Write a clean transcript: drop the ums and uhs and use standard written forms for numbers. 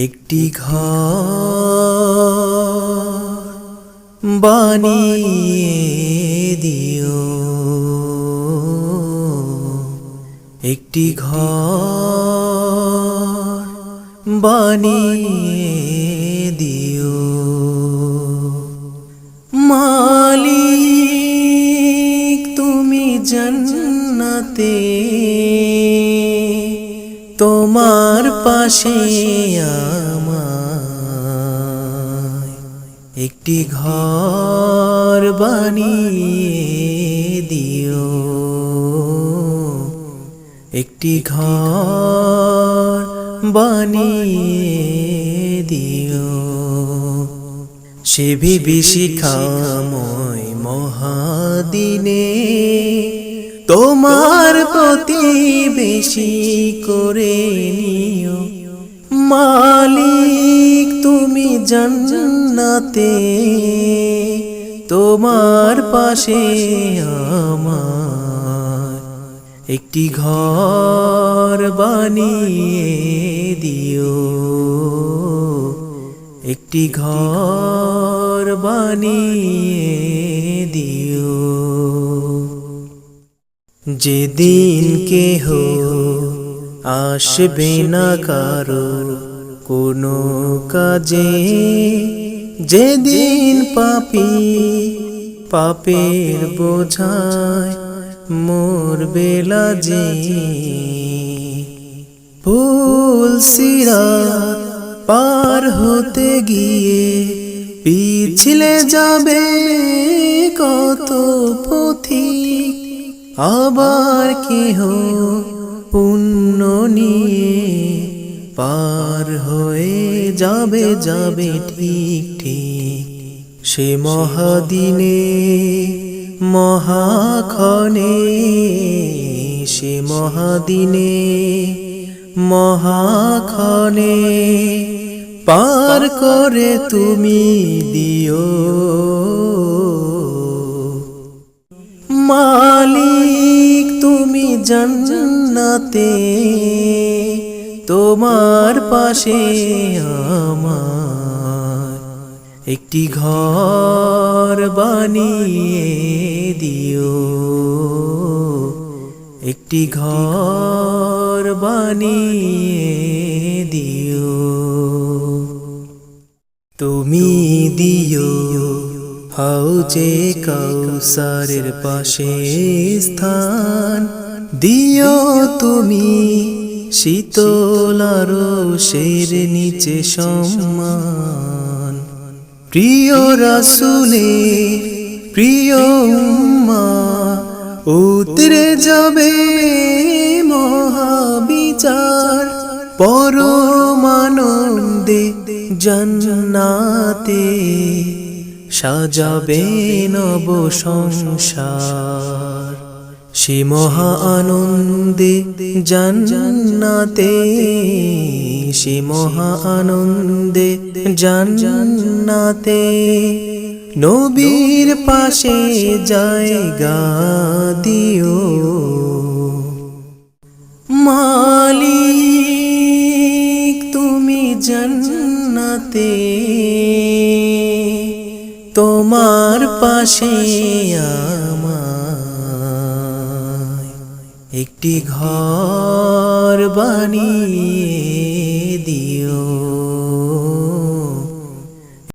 একটি ঘর বানিয়ে দিও, একটি ঘর বানিয়ে দিও। মালিক তুমি জান্নাতে তোমার পাশে আমায় একটি ঘর বানিয়ে দিও, একটি ঘর বানিয়ে দিও। সে বিভীষিকাময় মহাদিনে তোমার প্রতিবেশী করে নিও। মালিক তুমি জান্নাতে তোমার পাশে আমার একটি ঘর বানিয়ে দিও, একটি ঘর বানিয়ে দিও। যেদিন কেহ আসবে না কারো কোনো কাজে, যেদিন পাপী পাপের বোঝায় মরবে লাজে, পুল সিরাত পার হতে গিয়ে পিছলে যাবে কত পথিক, আবার কেহ পুণ্য নিয়ে পার হয়ে যাবে যাবে ঠিক ঠিক। সে মহাদিনে মহাক্ষণে, সে মহাদিনে মহাক্ষণে পার করে তুমি দিও। মালিক তুমি জান্নাতে তোমার পাশে আমার একটি ঘর বানিয়ে দিও, একটি ঘর বানিয়ে দিও। তুমি দিও হাউজে কাউসারের পাশে স্থান, দিও তুমি শীতল আরশের নিচে সম্মান। প্রিয় রাসূলের প্রিয় উম্মাহ উতরে যাবে মহাবিচার, পরম আনন্দে জান্নাতে সাজাবে নব সংসার। সে মহা আনন্দে জান্নাতে, সে মহা আনন্দে জান্নাতে নবীর পাশে জায়গা দিও। মালিক তুমি জান্নাতে তোমার পাশে আমায় একটি ঘর বানিয়ে দিও।